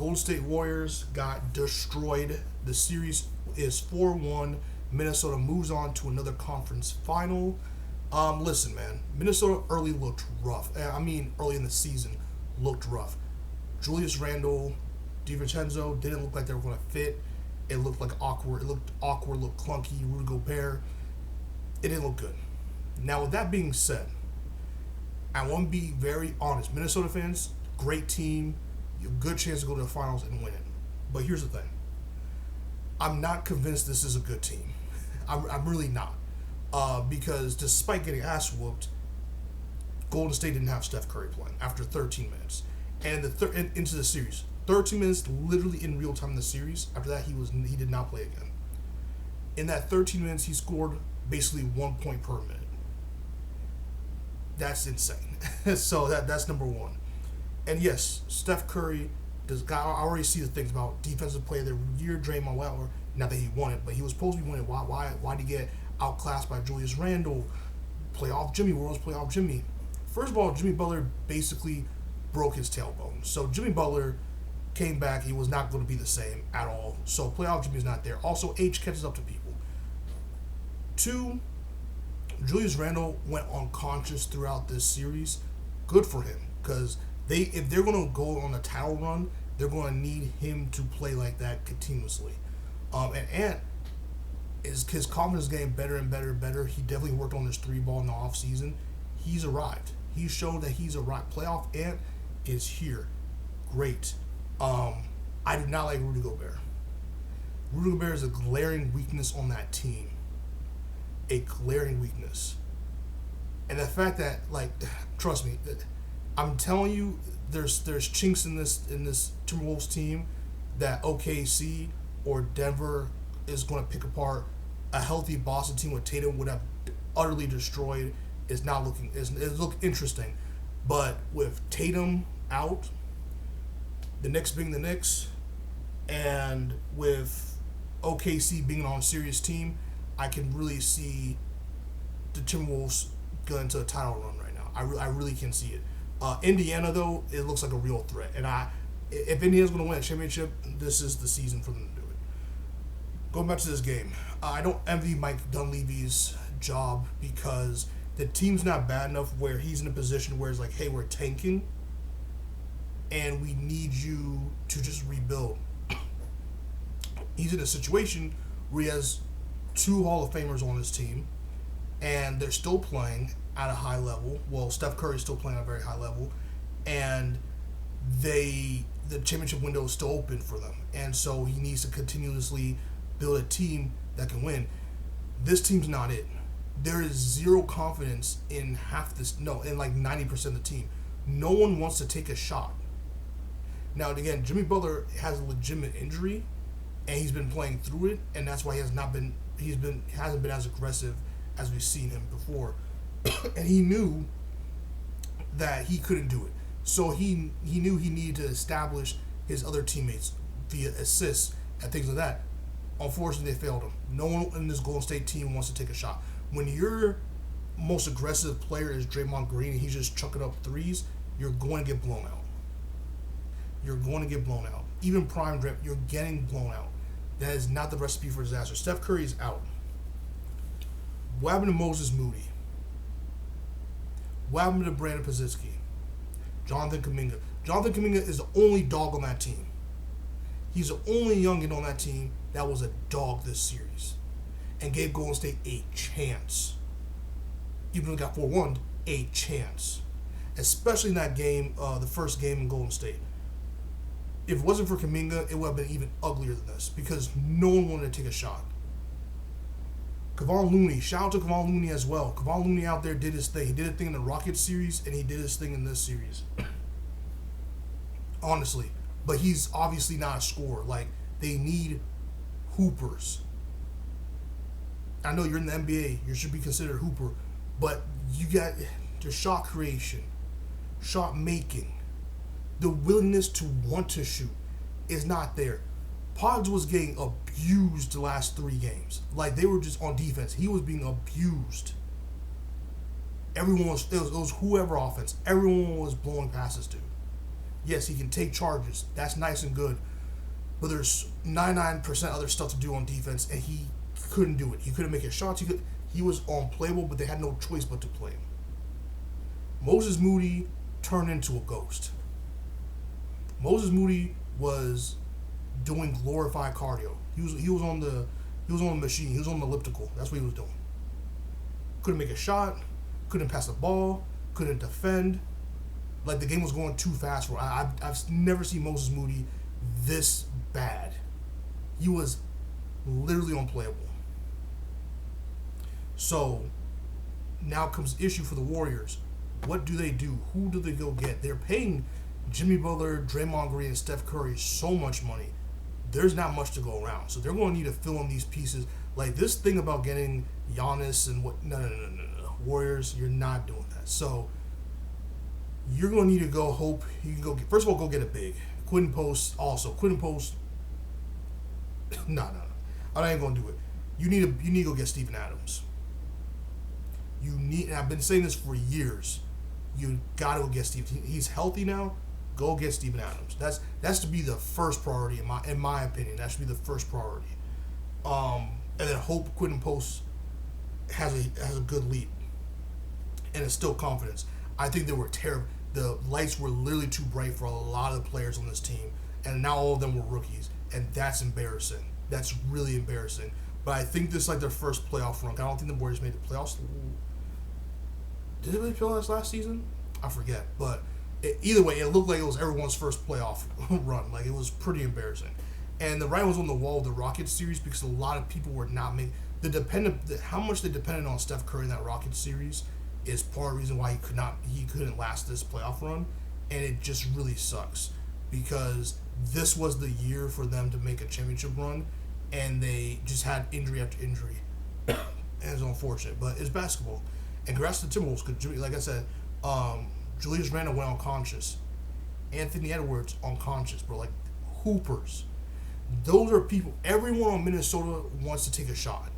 Golden State Warriors got destroyed. The series is 4-1. Minnesota moves on to another conference final. Listen, man. Minnesota early looked rough. Early in the season looked rough. Julius Randle, DiVincenzo didn't look like they were going to fit. It looked like awkward. It looked awkward, looked clunky. Rudy Gobert, it didn't look good. Now, with that being said, I want to be very honest. Minnesota fans, great team. You have a good chance to go to the finals and win it. But here's the thing. I'm not convinced this is a good team. I'm really not. Because despite getting ass whooped, Golden State didn't have Steph Curry playing after 13 minutes. And into the series. 13 minutes literally in real time in the series. After that, he did not play again. In that 13 minutes, he scored basically 1 point per minute. That's insane. So that's number one. And yes, Steph Curry I already see the things about defensive player of the year, Draymond Weller. Not that he won it, but he was supposed to be winning. Why did he get outclassed by Julius Randle? Playoff Jimmy, where was playoff Jimmy? First of all, Jimmy Butler basically broke his tailbone. So Jimmy Butler came back. He was not going to be the same at all. So playoff Jimmy's not there. Also, age catches up to people. 2, Julius Randle went unconscious throughout this series. Good for him, because if they're going to go on a title run, they're going to need him to play like that continuously. And Ant, his confidence is getting better and better and better. He definitely worked on his 3-ball in the offseason. He's arrived. He showed that he's arrived. Playoff Ant is here. Great. I do not like Rudy Gobert. Rudy Gobert is a glaring weakness on that team. A glaring weakness. And the fact that, trust me, I'm telling you, there's chinks in this Timberwolves team that OKC or Denver is going to pick apart. A healthy Boston team with Tatum would have utterly destroyed. It's look interesting, but with Tatum out, the Knicks being the Knicks, and with OKC being an on-serious team, I can really see the Timberwolves go into a title run right now. I really can see it. Indiana, though, it looks like a real threat. And if Indiana's going to win a championship, this is the season for them to do it. Going back to this game, I don't envy Mike Dunleavy's job because the team's not bad enough where he's in a position where it's like, hey, we're tanking, and we need you to just rebuild. He's in a situation where he has 2 Hall of Famers on his team, and they're still playing at a high level. Well, Steph Curry's still playing at a very high level, and the championship window is still open for them. And so he needs to continuously build a team that can win. This team's not it. There is zero confidence in in like 90% of the team. No one wants to take a shot. Now, again, Jimmy Butler has a legitimate injury, and he's been playing through it, and that's why he hasn't been as aggressive as we've seen him before. And he knew that he couldn't do it. So he knew he needed to establish his other teammates via assists and things like that. Unfortunately, they failed him. No one in this Golden State team wants to take a shot. When your most aggressive player is Draymond Green and he's just chucking up threes, you're going to get blown out. You're going to get blown out. Even prime Drip, you're getting blown out. That is not the recipe for disaster. Steph Curry is out. What happened to Moses Moody? What happened to Brandon Positsky? Jonathan Kuminga. Jonathan Kuminga is the only dog on that team. He's the only youngin on that team that was a dog this series and gave Golden State a chance. Even though they got 4-1, a chance. Especially in that game, the first game in Golden State. If it wasn't for Kuminga, it would have been even uglier than this because no one wanted to take a shot. Kevon Looney, shout out to Kevon Looney as well. Kevon Looney out there did his thing. He did a thing in the Rockets series, and he did his thing in this series. Honestly. But he's obviously not a scorer. Like, they need hoopers. I know you're in the NBA. You should be considered a hooper. But you got your shot creation, shot making, the willingness to want to shoot is not there. Pods was getting abused the last 3 games. Like, they were just on defense. He was being abused. Everyone was, it was whoever offense. Everyone was blowing passes to. Yes, he can take charges. That's nice and good. But there's 99% other stuff to do on defense, and he couldn't do it. He couldn't make his shots. He was unplayable, but they had no choice but to play him. Moses Moody turned into a ghost. Moses Moody was doing glorified cardio. He was on the machine. He was on the elliptical. That's what he was doing. Couldn't make a shot. Couldn't pass the ball. Couldn't defend. Like, the game was going too fast for him. I've never seen Moses Moody this bad. He was literally unplayable. So now comes the issue for the Warriors. What do they do? Who do they go get? They're paying Jimmy Butler, Draymond Green, and Steph Curry so much money. There's not much to go around. So they're going to need to fill in these pieces. Like, this thing about getting Giannis and what... No. Warriors, you're not doing that. So you're going to need to go hope you can go get... First of all, go get a big. Quinton Post also. Quinton Post... No. I'm not even going to do it. You need to go get Steven Adams. And I've been saying this for years. You got to go get Steve. He's healthy now. Go get Steven Adams. That's to be the first priority in my opinion. That should be the first priority. And then hope Quinton Post has a good leap and instill confidence. I think they were terrible. The lights were literally too bright for a lot of the players on this team, and now all of them were rookies, and that's embarrassing. That's really embarrassing. But I think this is like their first playoff run. I don't think the Warriors made the playoffs. Did they really play last season? I forget. But either way, it looked like it was everyone's first playoff run. Like, it was pretty embarrassing. And the writing was on the wall of the Rockets series because a lot of people were not making how much they depended on Steph Curry in that Rockets series is part of the reason why he couldn't last this playoff run, and it just really sucks because this was the year for them to make a championship run, and they just had injury after injury, and it's unfortunate, but it's basketball. And congrats to the Timberwolves because, like I said, Julius Randle went unconscious, Anthony Edwards unconscious, bro, like hoopers. Those are people. Everyone on Minnesota wants to take a shot.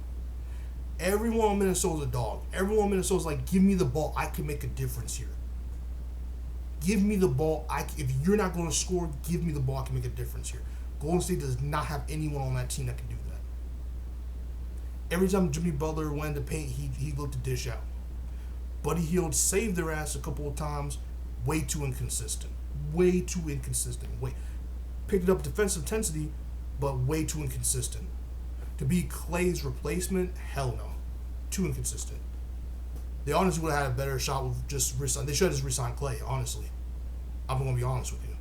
Everyone on Minnesota's a dog. Everyone on Minnesota's like, give me the ball. I can make a difference here. Give me the ball. If you're not going to score, give me the ball. I can make a difference here. Golden State does not have anyone on that team that can do that. Every time Jimmy Butler went to paint, he looked to dish out. Buddy Hield saved their ass a couple of times. Way too inconsistent. Picked up defensive intensity, but way too inconsistent. To be Clay's replacement, hell no. Too inconsistent. They honestly would have had a better shot with just resign. They should have just resigned Clay, honestly. I'm going to be honest with you.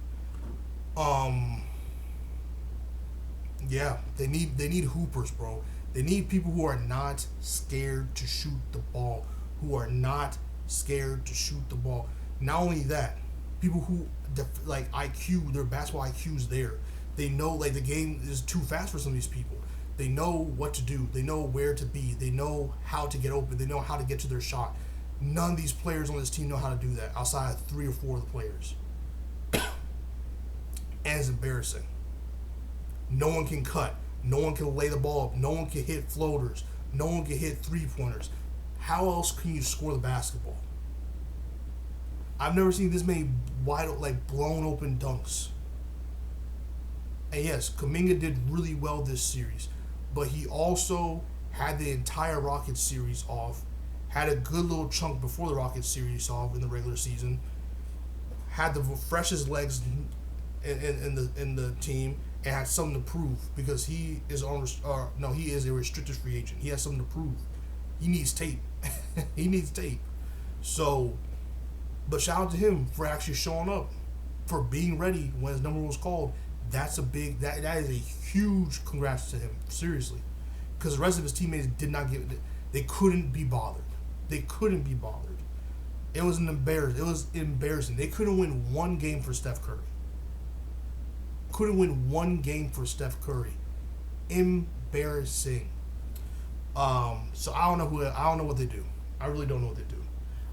Yeah, they need hoopers, bro. They need people who are not scared to shoot the ball. Not only that, people who, like, IQ, their basketball IQ is there. They know, like, the game is too fast for some of these people. They know what to do. They know where to be. They know how to get open. They know how to get to their shot. None of these players on this team know how to do that outside of 3 or 4 of the players. And it's embarrassing. No one can cut. No one can lay the ball up. No one can hit floaters. No one can hit three-pointers. How else can you score the basketball? I've never seen this many blown open dunks. And yes, Kuminga did really well this series, but he also had the entire Rockets series off, had a good little chunk before the Rockets series off in the regular season, had the freshest legs in the team, and had something to prove because he is a restricted free agent. He has something to prove. He needs tape. So, but shout out to him for actually showing up, for being ready when his number was called. That's a big, that is a huge congrats to him, seriously. Because the rest of his teammates did not they couldn't be bothered. It was embarrassing. They couldn't win one game for Steph Curry. Embarrassing. So I don't know what they do. I really don't know what they do.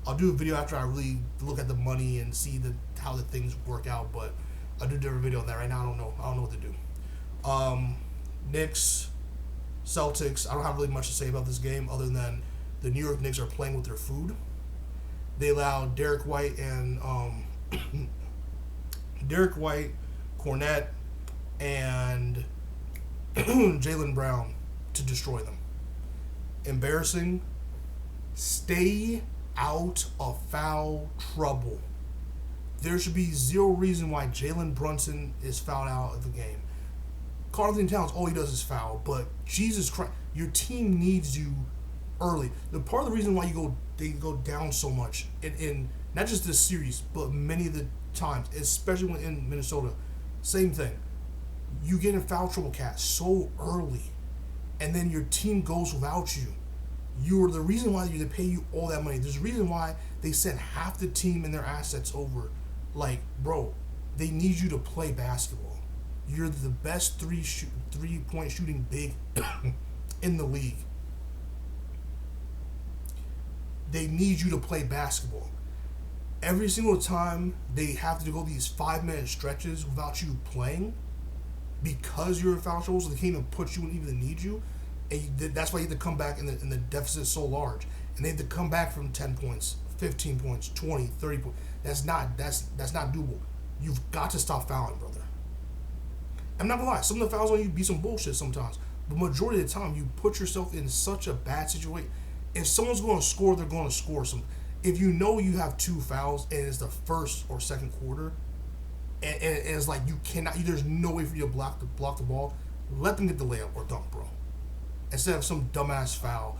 I'll do a video after I really look at the money and see how the things work out, but I'll do a different video on that. Right now, I don't know what to do. Knicks, Celtics. I don't have really much to say about this game other than the New York Knicks are playing with their food. They allowed Derek White and Derek White, Cornette, and Jaylen Brown to destroy them. Embarrassing. Stay out of foul trouble. There should be zero reason why Jalen Brunson is fouled out of the game. Karl-Anthony Towns, all he does is foul, but Jesus Christ, your team needs you early. The part of the reason why they go down so much in not just this series, but many of the times, especially when in Minnesota, same thing. You get in foul trouble, Cat, so early, and then your team goes without you. You're the reason why they pay you all that money. There's a reason why they sent half the team and their assets over. Like, bro, they need you to play basketball. You're the best 3-point shooting big in the league. They need you to play basketball. Every single time they have to go these 5-minute stretches without you playing because you're in foul trouble, so they can't even put you and even need you. And that's why you have to come back and the deficit is so large. And they have to come back from 10 points, 15 points, 20, 30 points. That's not doable. You've got to stop fouling, brother. I'm not gonna lie, some of the fouls on you be some bullshit sometimes. But majority of the time, you put yourself in such a bad situation. If someone's going to score, they're going to score some. If you know you have 2 fouls and it's the first or second quarter, and it's like you cannot, there's no way for you to block the ball, let them get the layup or dunk, bro. Instead of some dumbass foul.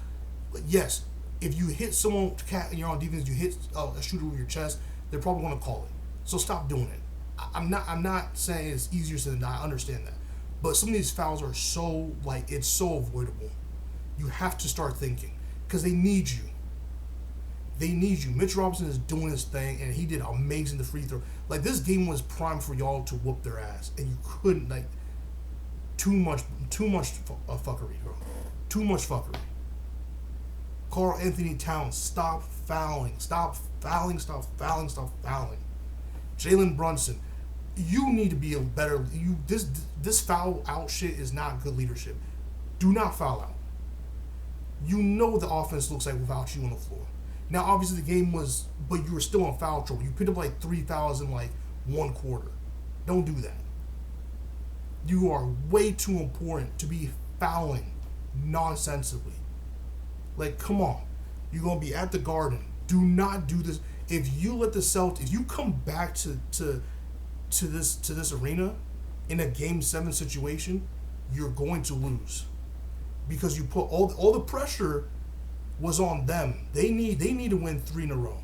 But yes, if you hit someone and you're on defense, you hit a shooter with your chest, they're probably going to call it. So stop doing it. I'm not saying it's easier than that. I understand that. But some of these fouls are so, like, it's so avoidable. You have to start thinking. Because they need you. They need you. Mitch Robinson is doing his thing, and he did amazing the free throw. Like, this game was primed for y'all to whoop their ass. And you couldn't, like, too much fuckery, bro. Too much fuckery. Karl-Anthony Towns, stop fouling. Stop fouling, stop fouling, stop fouling. Jalen Brunson, you need to be a better. This foul out shit is not good leadership. Do not foul out. You know what the offense looks like without you on the floor. Now, obviously, the game was, but you were still in foul trouble. You picked up like 3 fouls in like 1 quarter. Don't do that. You are way too important to be fouling nonsensically. Like, come on. You're going to be at the Garden. Do not do this. If you let the Celtics, if you come back to this arena in a Game 7 situation, you're going to lose. Because you put all the pressure was on them. They need to win 3 in a row.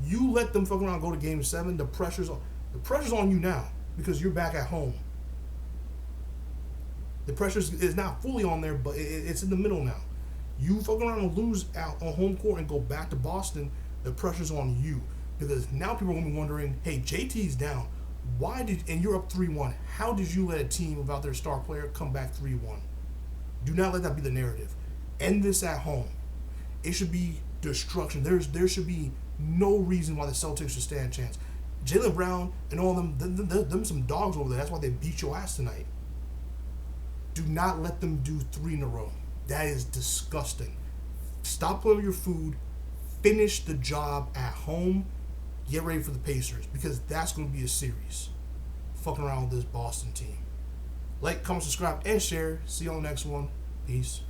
You let them fuck around and go to Game 7, the pressure's on you now because you're back at home. The pressure is not fully on there, but it's in the middle now. You fuck around and lose out on home court and go back to Boston, the pressure's on you. Because now people are going to be wondering, hey, JT's down. And you're up 3-1. How did you let a team without their star player come back 3-1? Do not let that be the narrative. End this at home. It should be destruction. There should be no reason why the Celtics should stand a chance. Jaylen Brown and all of them some dogs over there. That's why they beat your ass tonight. Do not let them do 3 in a row. That is disgusting. Stop playing with your food. Finish the job at home. Get ready for the Pacers because that's going to be a series. Fucking around with this Boston team. Like, comment, subscribe, and share. See you on the next one. Peace.